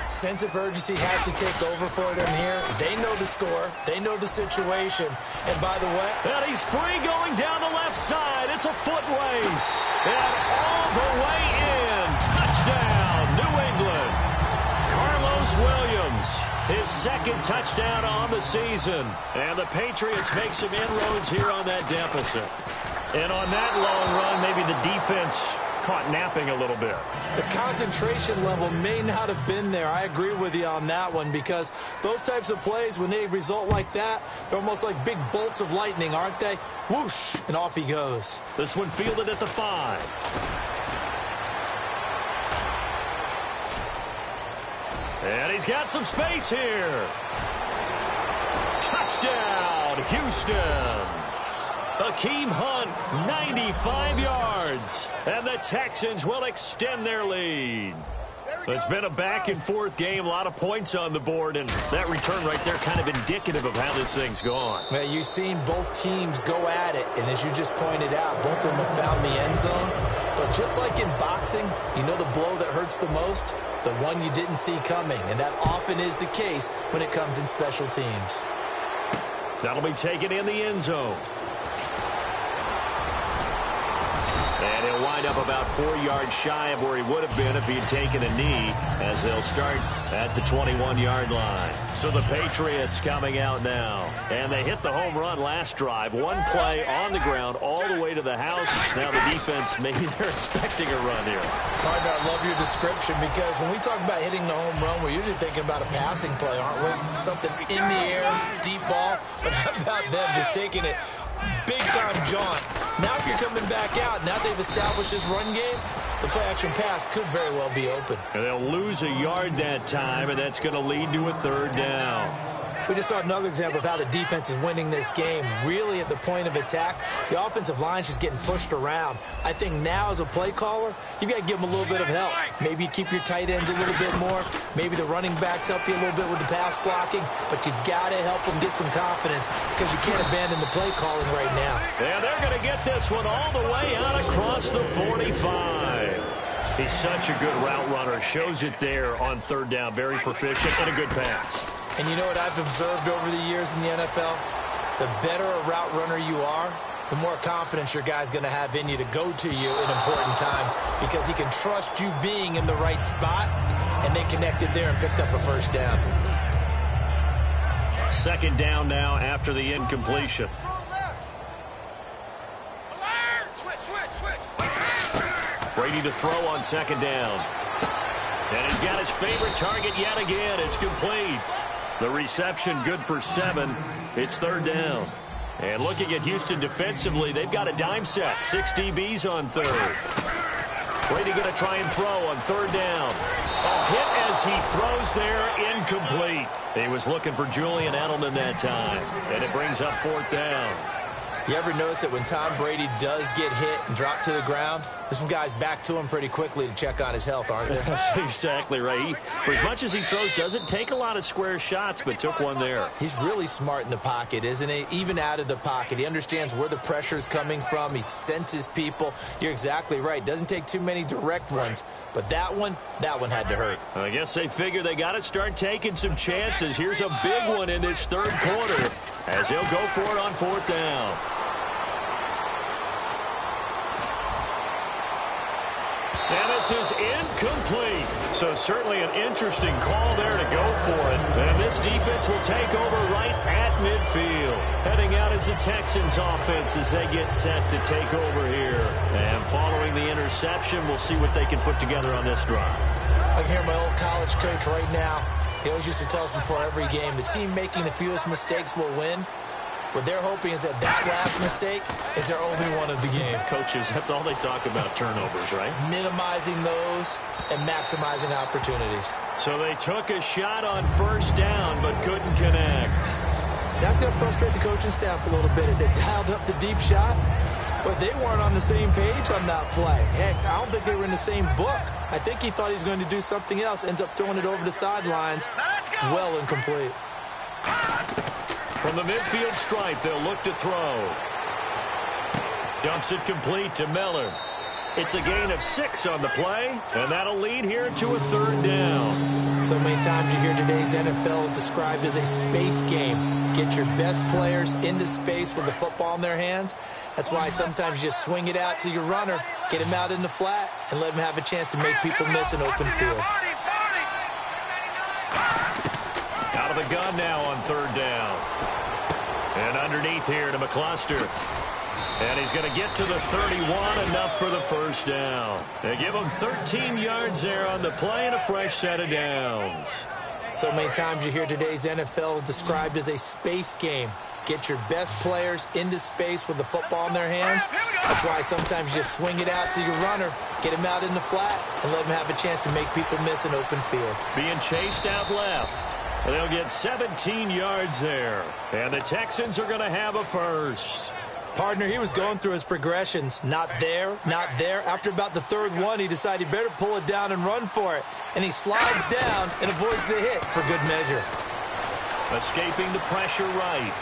Sense of urgency has to take over for them here. They know the score. They know the situation. And by the way, and he's free going down the left side. It's a foot race. And all the way in. Touchdown, New England. Carlos Williams, his 2nd touchdown on the season. And the Patriots make some inroads here on that deficit. And on that long run, maybe the defense caught napping a little bit. The concentration level may not have been there. I agree with you on that one, because those types of plays, when they result like that, they're almost like big bolts of lightning, aren't they? Whoosh, and off he goes. This one fielded at the 5. And he's got some space here. Touchdown, Houston. Akeem Hunt, 95 yards. And the Texans will extend their lead. It's been a back-and-forth game, a lot of points on the board, and that return right there kind of indicative of how this thing's gone. Well, you've seen both teams go at it, and as you just pointed out, both of them have found the end zone. But just like in boxing, you know the blow that hurts the most? The one you didn't see coming, and that often is the case when it comes in special teams. That'll be taken in the end zone. And he'll wind up about 4 yards shy of where he would have been if he had taken a knee, as they'll start at the 21-yard line. So the Patriots coming out now. And they hit the home run last drive. One play on the ground all the way to the house. Now the defense, maybe they're expecting a run here. Partner, I love your description, because when we talk about hitting the home run, we're usually thinking about a passing play, aren't we? Something in the air, deep ball. But how about them just taking it big-time jaunt? Now if you're coming back out, now they've established this run game, the play-action pass could very well be open. And they'll lose a yard that time, and that's going to lead to a 3rd down. We just saw another example of how the defense is winning this game. Really at the point of attack, the offensive line is just getting pushed around. I think now as a play caller, you've got to give them a little bit of help. Maybe you keep your tight ends a little bit more. Maybe the running backs help you a little bit with the pass blocking. But you've got to help them get some confidence, because you can't abandon the play calling right now. Yeah, they're going to get this one all the way out across the 45. He's such a good route runner. Shows it there on 3rd down. Very proficient and a good pass. And you know what I've observed over the years in the NFL? The better a route runner you are, the more confidence your guy's going to have in you to go to you in important times, because he can trust you being in the right spot, and they connected there and picked up a 1st down. 2nd down now after the incompletion. Brady to throw on 2nd down. And he's got his favorite target yet again. It's complete. The reception good for 7. It's 3rd down. And looking at Houston defensively, they've got a dime set. 6 DBs on 3rd. Brady going to try and throw on 3rd down. Hit as he throws there, incomplete. He was looking for Julian Edelman that time. And it brings up 4th down. You ever notice that when Tom Brady does get hit and drop to the ground, there's some guys back to him pretty quickly to check on his health, aren't there? That's exactly right. For as much as he throws, doesn't take a lot of square shots, but took one there. He's really smart in the pocket, isn't he? Even out of the pocket. He understands where the pressure is coming from. He senses people. You're exactly right. Doesn't take too many direct ones. But that one had to hurt. I guess they figure they got to start taking some chances. Here's a big one in this 3rd quarter, as he'll go for it on 4th down. And this is incomplete. So certainly an interesting call there to go for it. And this defense will take over right at midfield. Heading out is the Texans offense as they get set to take over here. And following the interception, we'll see what they can put together on this drive. I can hear my old college coach right now. He always used to tell us before every game, the team making the fewest mistakes will win. What they're hoping is that last mistake is their only one of the game. Coaches, that's all they talk about, turnovers, right? Minimizing those and maximizing opportunities. So they took a shot on 1st down but couldn't connect. That's going to frustrate the coaching staff a little bit as they dialed up the deep shot, but they weren't on the same page on that play. Heck, I don't think they were in the same book. I think he thought he was going to do something else. Ends up throwing it over the sidelines. Well incomplete. From the midfield stripe, they'll look to throw. Dumps it complete to Miller. It's a gain of 6 on the play, and that'll lead here to a 3rd down. So many times you hear today's NFL described as a space game. Get your best players into space with the football in their hands. That's why sometimes you just swing it out to your runner, get him out in the flat, and let him have a chance to make people miss an open field. Out of the gun now on 3rd down. And underneath here to McCluster. And he's going to get to the 31, enough for the 1st down. They give him 13 yards there on the play and a fresh set of downs. So many times you hear today's NFL described as a space game. Get your best players into space with the football in their hands. That's why sometimes you just swing it out to your runner, get him out in the flat, and let him have a chance to make people miss an open field. Being chased out left. They'll get 17 yards there. And the Texans are going to have a 1st. Partner, he was going through his progressions. Not there, not there. After about the 3rd one, he decided he better pull it down and run for it. And he slides down and avoids the hit for good measure. Escaping the pressure right.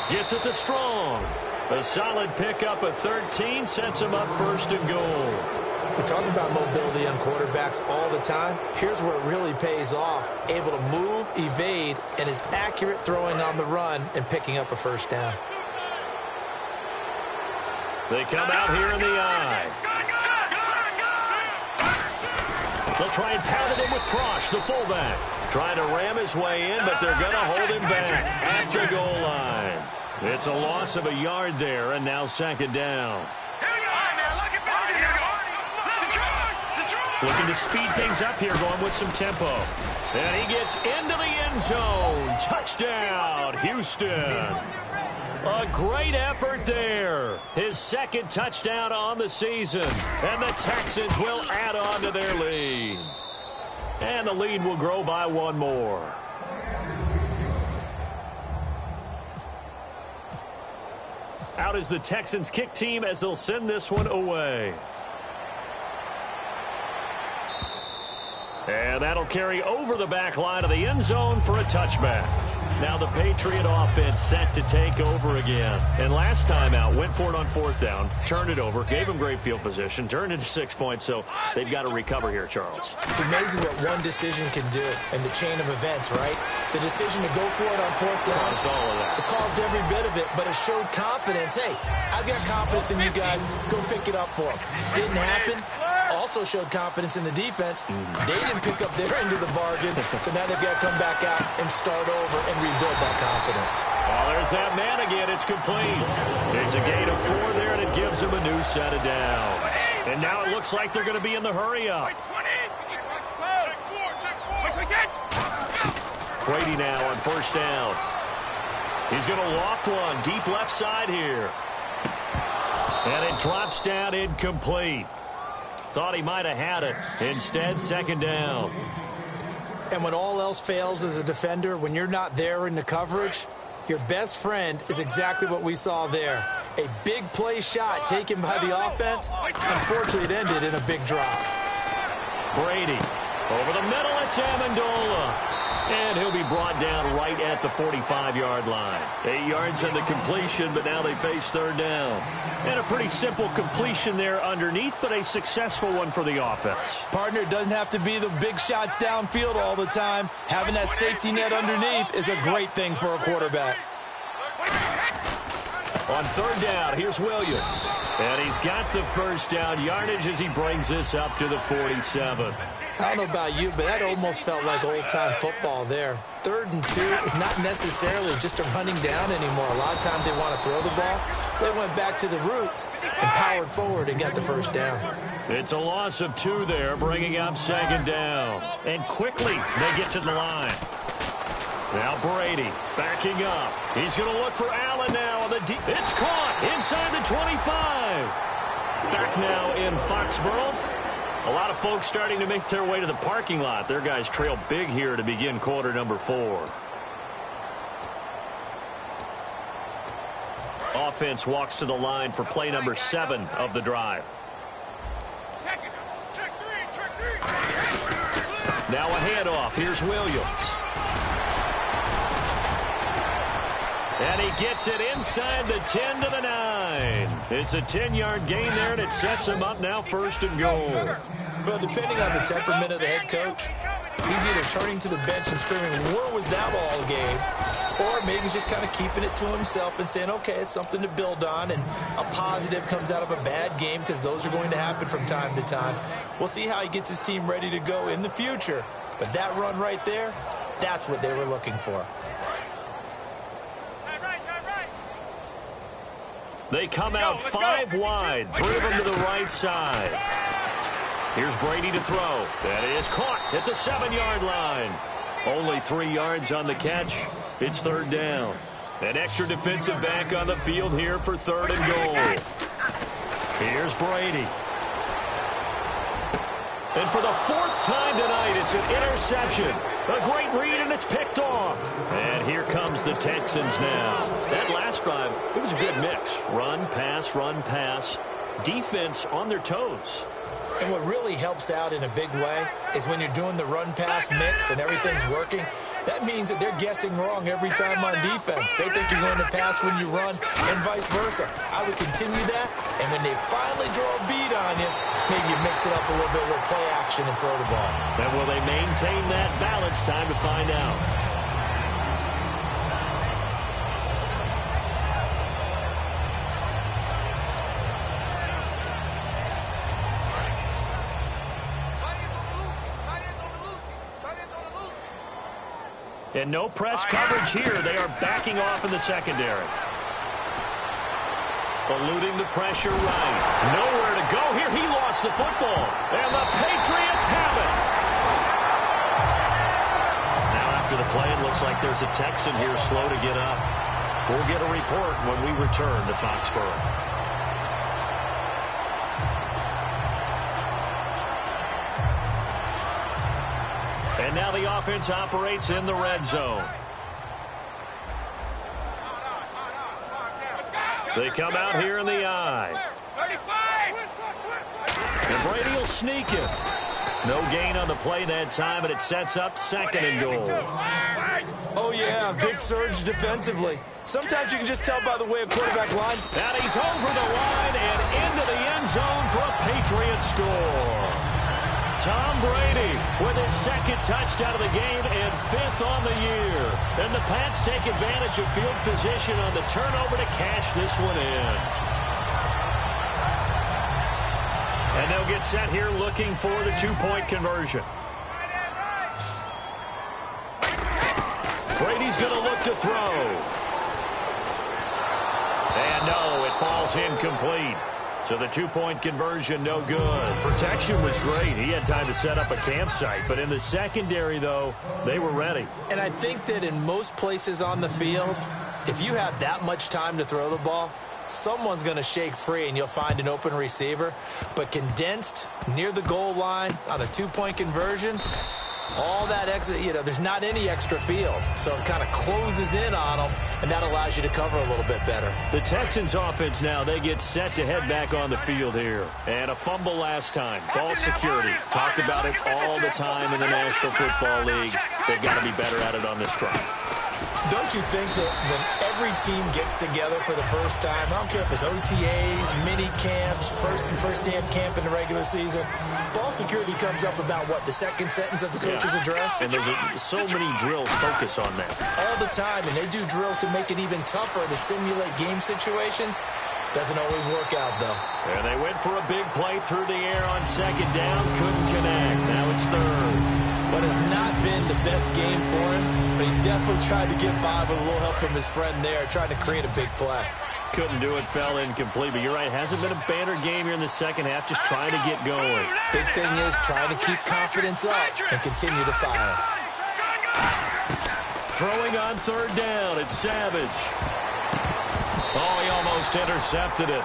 Gets it to Strong. A solid pickup of 13 sets him up 1st and goal. We talk about mobility on quarterbacks all the time. Here's where it really pays off. Able to move, evade, and is accurate throwing on the run and picking up a 1st down. They come out here in the eye. They'll try and pound it in with Prosh, the fullback. Trying to ram his way in, but they're going to hold him back at the goal line. It's a loss of a yard there, and now second down. Looking to speed things up here, going with some tempo. And he gets into the end zone. Touchdown, Houston. A great effort there. His second touchdown on the season. And the Texans will add on to their lead. And the lead will grow by one more. Out is the Texans kick team as they'll send this one away. And that'll carry over the back line of the end zone for a touchback. Now the Patriot offense set to take over again. And last time out, went for it on fourth down, turned it over, gave them great field position, turned into 6 points, so they've got to recover here, Charles. It's amazing what one decision can do in the chain of events, right? The decision to go for it on fourth down. Caused all of that. It caused every bit of it, but it showed confidence. Hey, I've got confidence in you guys. Go pick it up for them. Didn't happen. Also showed confidence in the defense. They didn't pick up their end of the bargain, so now they've got to come back out and start over and rebuild that confidence. Well, there's that man again. It's complete. It's a gain of 4 there, and it gives them a new set of downs. And now it looks like they're going to be in the hurry-up. Brady now on first down. He's going to loft one deep left side here. And it drops down incomplete. Thought he might have had it. Instead, second down. And when all else fails as a defender, when you're not there in the coverage, your best friend is exactly what we saw there. A big play shot taken by the offense. Unfortunately, it ended in a big drop. Brady over the middle. It's Amendola. And he'll be brought down right at the 45-yard line. 8 yards on the completion, but now they face third down. And a pretty simple completion there underneath, but a successful one for the offense. Partner, it doesn't have to be the big shots downfield all the time. Having that safety net underneath is a great thing for a quarterback. On third down, here's Williams. And he's got the first down yardage as he brings this up to the 47. I don't know about you, but that almost felt like old-time football there. 3rd and 2 is not necessarily just a running down anymore. A lot of times they want to throw the ball. They went back to the roots and powered forward and got the first down. It's a loss of 2 there, bringing up second down. And quickly, they get to the line. Now Brady backing up. He's going to look for Allen now on the deep. It's caught inside the 25. Back now in Foxborough. A lot of folks starting to make their way to the parking lot. Their guys trail big here to begin quarter number 4. Offense walks to the line for play number 7 of the drive. Now a handoff. Here's Williams. And he gets it inside the 10 to the 9. It's a 10-yard gain there, and it sets him up now 1st and goal. Well, depending on the temperament of the head coach, he's either turning to the bench and screaming, where was that all game? Or maybe he's just kind of keeping it to himself and saying, okay, it's something to build on, and a positive comes out of a bad game because those are going to happen from time to time. We'll see how he gets his team ready to go in the future. But that run right there, that's what they were looking for. They come out 5 wide, 3 of them to the right side. Here's Brady to throw. That is caught at the 7-yard line. Only 3 yards on the catch. It's third down. An extra defensive back on the field here for 3rd and goal. Here's Brady. And for the 4th time tonight, it's an interception. A great read, and it's picked off. And here comes the Texans now. That last drive, it was a good mix. Run, pass, defense on their toes. And what really helps out in a big way is when you're doing the run-pass mix and everything's working, that means that they're guessing wrong every time on defense. They think you're going to pass when you run and vice versa. I would continue that, and when they finally draw a beat on you, maybe you mix it up a little bit, a little play action and throw the ball. And will they maintain that balance? Time to find out. And no press coverage here. They are backing off in the secondary. Eluding the pressure right. Nowhere to go here. He lost the football. And the Patriots have it. Now after the play, it looks like there's a Texan here slow to get up. We'll get a report when we return to Foxborough. And now the offense operates in the red zone. They come out here in the I. And Brady will sneak it. No gain on the play that time, and it sets up 2nd and goal. Oh, yeah, big surge defensively. Sometimes you can just tell by the way a quarterback lines. And he's over the line and into the end zone for a Patriots score. Tom Brady with his 2nd touchdown of the game and 5th on the year. And the Pats take advantage of field position on the turnover to cash this one in. And they'll get set here looking for the 2-point conversion. Brady's going to look to throw. And no, it falls incomplete. So the 2-point conversion, no good. Protection was great. He had time to set up a campsite. But in the secondary, though, they were ready. And I think that in most places on the field, if you have that much time to throw the ball, someone's going to shake free and you'll find an open receiver. But condensed near the goal line on a 2-point conversion, all that exit, there's not any extra field. So it kind of closes in on them, and that allows you to cover a little bit better. The Texans offense now, they get set to head back on the field here. And a fumble last time. Ball security. Talk about it all the time in the National Football League. They've got to be better at it on this drive. Don't you think that when every team gets together for the first time, I don't care if it's OTAs, mini camps, first day of camp in the regular season, ball security comes up about, what, the 2nd sentence of the coach's address? And there's so many drills focus on that. All the time, and they do drills to make it even tougher to simulate game situations. Doesn't always work out, though. And they went for a big play through the air on 2nd down. Couldn't connect. Now it's 3rd. But it's not been the best game for him, but he definitely tried to get by with a little help from his friend there, trying to create a big play. Couldn't do it, fell incomplete. But you're right, hasn't been a banner game here in the second half, just trying to get going. Big thing is trying to keep confidence up and continue to fire. Throwing on 3rd down, it's Savage. Oh, he almost intercepted it.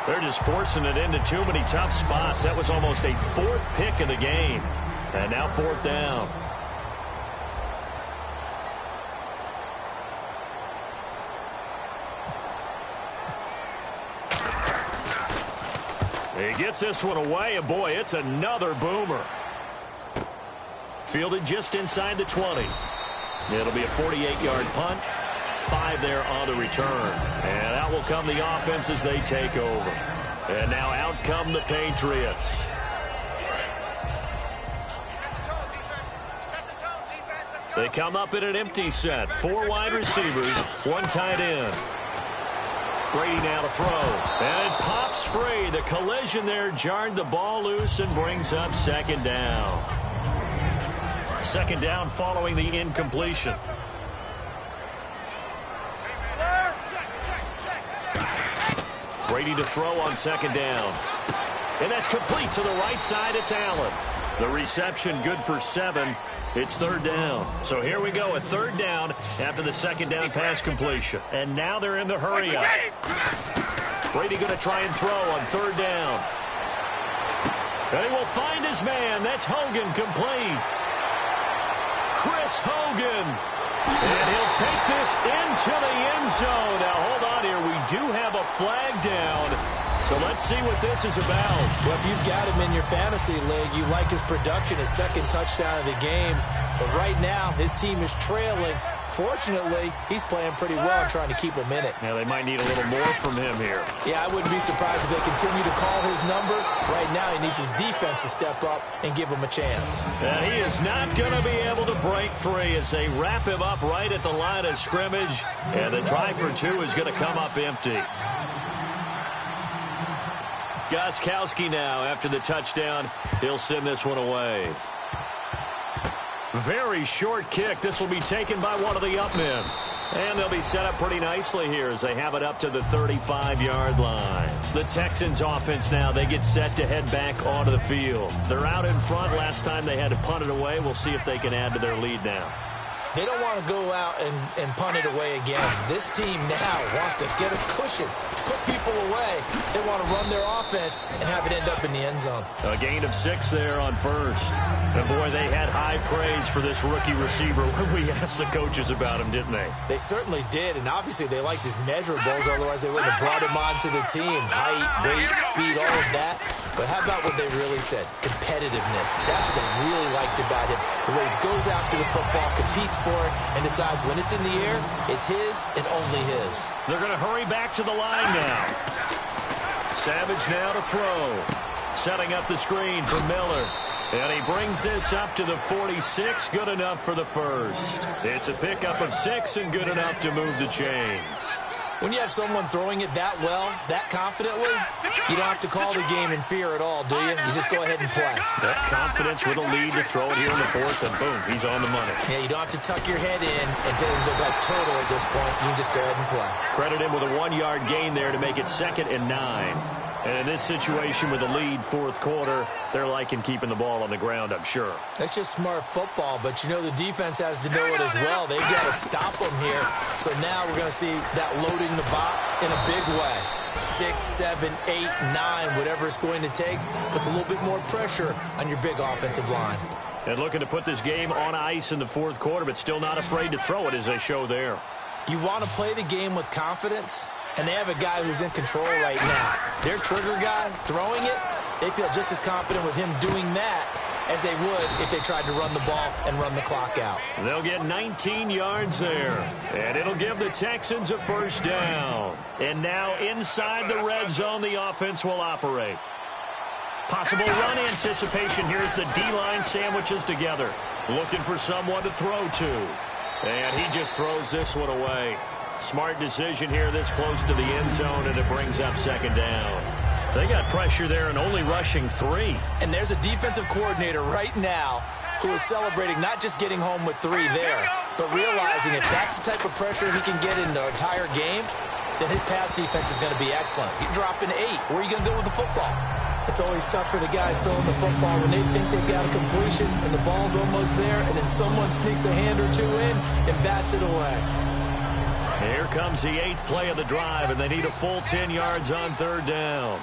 They're just forcing it into too many tough spots. That was almost a 4th pick of the game. And now 4th down. He gets this one away, and boy, it's another boomer. Fielded just inside the 20. It'll be a 48-yard punt. 5 there on the return. And out will come the offense as they take over. And now out come the Patriots. They come up in an empty set. 4 wide receivers, 1 tight end. Brady now to throw. And it pops free. The collision there jarred the ball loose and brings up 2nd down. 2nd down following the incompletion. Brady to throw on 2nd down. And that's complete to the right side. It's Allen. The reception good for 7. It's 3rd down. So here we go, a 3rd down after the 2nd down pass completion. And now they're in the hurry up. Brady going to try and throw on 3rd down. And he will find his man. That's Hogan complete. Chris Hogan. And he'll take this into the end zone. Now hold on here. We do have a flag down. So let's see what this is about. Well, if you've got him in your fantasy league, you like his production, his 2nd touchdown of the game. But right now, his team is trailing. Fortunately, he's playing pretty well and trying to keep him in it. Yeah, they might need a little more from him here. Yeah, I wouldn't be surprised if they continue to call his number. Right now, he needs his defense to step up and give him a chance. And he is not going to be able to break free as they wrap him up right at the line of scrimmage. And the try for 2 is going to come up empty. Gostkowski now, after the touchdown, he'll send this one away. Very short kick. This will be taken by one of the up men. And they'll be set up pretty nicely here as they have it up to the 35-yard line. The Texans offense now, they get set to head back onto the field. They're out in front. Last time they had to punt it away. We'll see if they can add to their lead now. They don't want to go out and punt it away again. This team now wants to get a cushion, put people away. They want to run their offense and have it end up in the end zone. A gain of 6 there on first. And, boy, they had high praise for this rookie receiver when we asked the coaches about him, didn't they? They certainly did, and obviously they liked his measurables. Otherwise, they wouldn't have brought him onto the team. Height, weight, speed, all of that. But how about what they really said? Competitiveness. That's what they really liked about him. The way he goes after the football, competes for it, and decides when it's in the air, it's his and only his. They're going to hurry back to the line now. Savage now to throw. Setting up the screen for Miller. And he brings this up to the 46. Good enough for the first. It's a pickup of 6 and good enough to move the chains. When you have someone throwing it that well, that confidently, you don't have to call the game in fear at all, do you? You just go ahead and play. That confidence with a lead to throw it here in the fourth, and boom, he's on the money. Yeah, you don't have to tuck your head in until you look like turtle at this point. You can just go ahead and play. Credit him with a 1-yard gain there to make it 2nd and 9. And in this situation with the lead, fourth quarter, they're liking keeping the ball on the ground, I'm sure. That's just smart football, but you know the defense has to know it as well. They've got to stop them here. So now we're going to see that loading the box in a big way. 6, 7, 8, 9, whatever it's going to take, puts a little bit more pressure on your big offensive line. And looking to put this game on ice in the fourth quarter, but still not afraid to throw it as they show there. You want to play the game with confidence? And they have a guy who's in control right now. Their trigger guy throwing it, they feel just as confident with him doing that as they would if they tried to run the ball and run the clock out. They'll get 19 yards there, and it'll give the Texans a first down. And now inside the red zone, the offense will operate. Possible run anticipation. Here's the D-line sandwiches together. Looking for someone to throw to. And he just throws this one away. Smart decision here this close to the end zone, and it brings up 2nd down. They got pressure there and only rushing 3. And there's a defensive coordinator right now who is celebrating not just getting home with 3 there, but realizing if that's the type of pressure he can get in the entire game, then his pass defense is going to be excellent. You're dropping 8. Where are you going to go with the football? It's always tough for the guys throwing the football when they think they've got a completion and the ball's almost there, and then someone sneaks a hand or 2 in and bats it away. Here comes the 8th play of the drive, and they need a full 10 yards on 3rd down.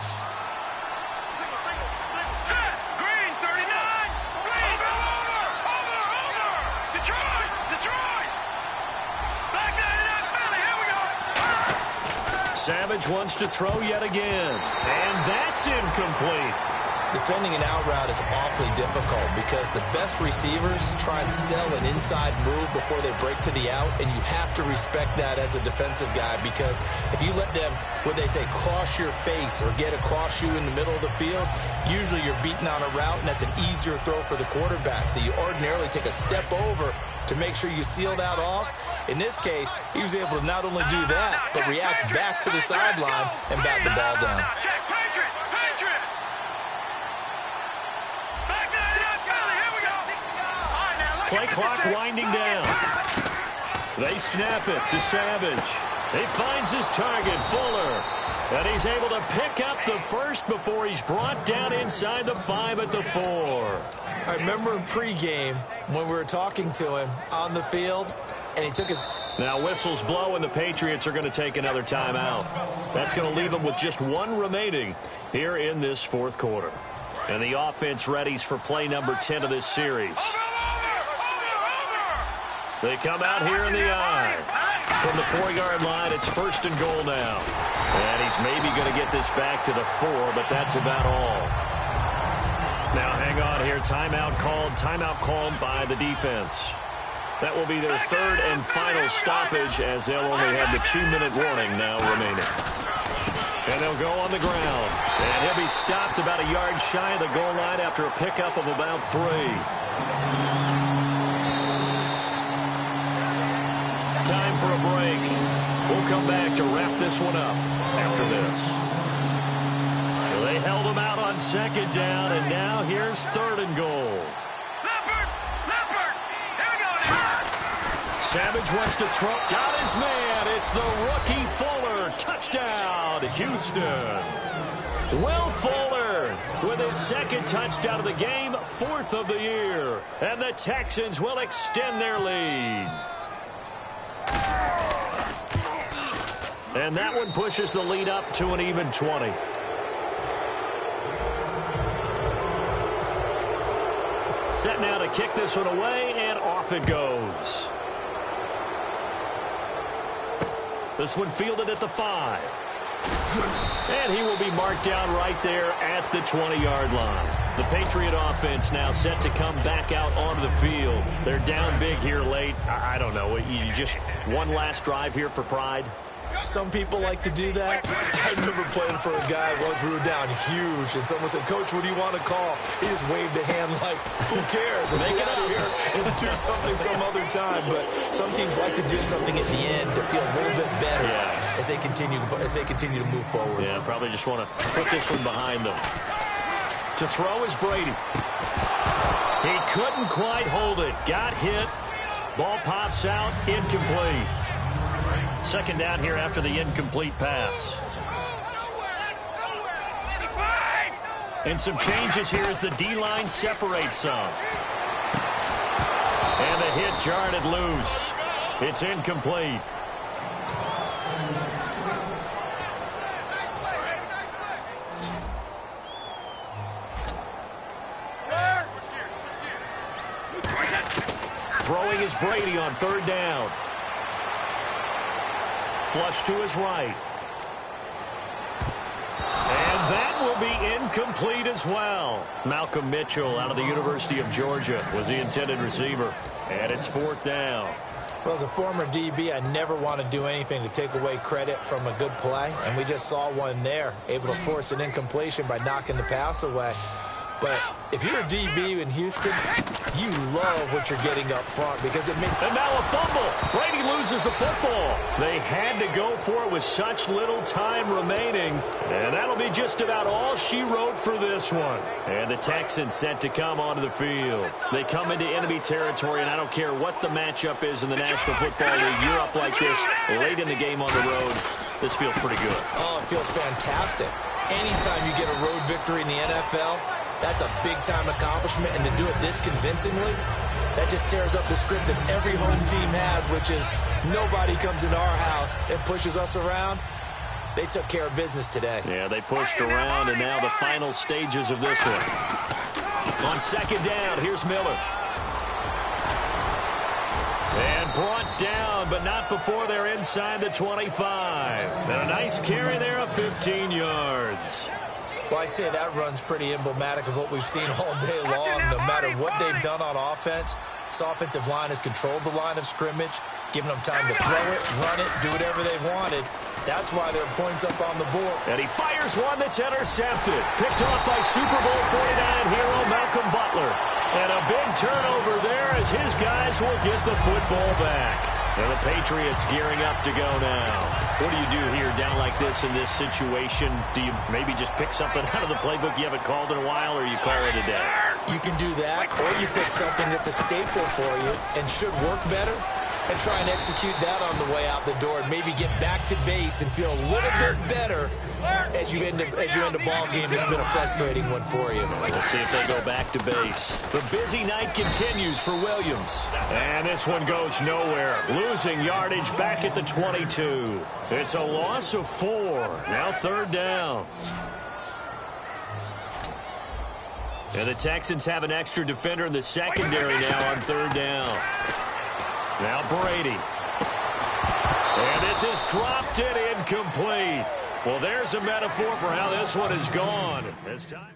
Set! Green, 39! Green! Over! Detroit! Back that Philly, here we go! Savage wants to throw yet again, and that's incomplete. Defending an out route is awfully difficult because the best receivers try and sell an inside move before they break to the out, and you have to respect that as a defensive guy because if you let them, what they say, cross your face or get across you in the middle of the field, usually you're beating on a route, and that's an easier throw for the quarterback. So you ordinarily take a step over to make sure you seal that off. In this case, he was able to not only do that, but react back to the sideline and bat the ball down. Play clock winding down. They snap it to Savage. He finds his target, Fuller. And he's able to pick up the first before he's brought down inside the 5 at the 4. I remember in pregame when we were talking to him on the field, and he took his... Now whistles blow, and the Patriots are going to take another timeout. That's going to leave them with just 1 remaining here in this fourth quarter. And the offense readies for play number 10 of this series. They come out here in the I. From the 4-yard line, it's 1st and goal now. And he's maybe going to get this back to the 4, but that's about all. Now hang on here. Timeout called by the defense. That will be their 3rd and final stoppage as they'll only have the 2-minute warning now remaining. And they'll go on the ground. And he'll be stopped about a yard shy of the goal line after a pickup of about 3. Time for a break. We'll come back to wrap this one up after this. They held him out on 2nd down, and now here's 3rd and goal. Leopard! Savage wants to throw. Got his man. It's the rookie Fuller. Touchdown, Houston. Will Fuller with his second touchdown of the game, 4th of the year. And the Texans will extend their lead. And that one pushes the lead up to an even 20. Set now to kick this one away, and off it goes. This one fielded at the 5. And he will be marked down right there at the 20-yard line. The Patriot offense now set to come back out onto the field. They're down big here late. I don't know. You just one last drive here for pride? Some people like to do that. I remember playing for a guy once. We were down huge, and someone said, "Coach, what do you want to call?" He just waved a hand like, "Who cares? Let's get out of here and do something some other time." But some teams like to do something at the end to feel a little bit better as they continue to move forward. Yeah, probably just want to put this one behind them. To throw is Brady. He couldn't quite hold it. Got hit. Ball pops out. Incomplete. Second down here after the incomplete pass. And some changes here as the D-line separates some. And the hit jarred it loose. It's incomplete. Throwing is Brady on 3rd down. Flush to his right. And that will be incomplete as well. Malcolm Mitchell out of the University of Georgia was the intended receiver. And it's 4th down. Well, as a former DB, I never want to do anything to take away credit from a good play. And we just saw one there, able to force an incompletion by knocking the pass away. But if you're a DB in Houston, you love what you're getting up front because it makes... And now a fumble. Brady loses the football. They had to go for it with such little time remaining. And that'll be just about all she wrote for this one. And the Texans set to come onto the field. They come into enemy territory, and I don't care what the matchup is in the National Football League. You're up like this late in the game on the road. This feels pretty good. Oh, it feels fantastic. Anytime you get a road victory in the NFL, that's a big-time accomplishment, and to do it this convincingly, that just tears up the script that every home team has, which is nobody comes into our house and pushes us around. They took care of business today. Yeah, they pushed around, and now the final stages of this one. On 2nd down, here's Miller. And brought down, but not before they're inside the 25. And a nice carry there of 15 yards. Well, I'd say that run's pretty emblematic of what we've seen all day long. No matter what they've done on offense, this offensive line has controlled the line of scrimmage, given them time to throw it, run it, do whatever they wanted. That's why there are points up on the board. And he fires one that's intercepted. Picked off by Super Bowl 49 hero Malcolm Butler. And a big turnover there as his guys will get the football back. And the Patriots gearing up to go now. What do you do here down like this in this situation? Do you maybe just pick something out of the playbook you haven't called in a while, or you call it a day? You can do that, or you pick something that's a staple for you and should work better and try and execute that on the way out the door and maybe get back to base and feel a little bit better as you end a ball game that's been a frustrating one for you. We'll see if they go back to base. The busy night continues for Williams. And this one goes nowhere. Losing yardage back at the 22. It's a loss of 4. Now 3rd down. And the Texans have an extra defender in the secondary now on 3rd down. Now Brady. And this is dropped it incomplete. Well, there's a metaphor for how this one is gone. This time.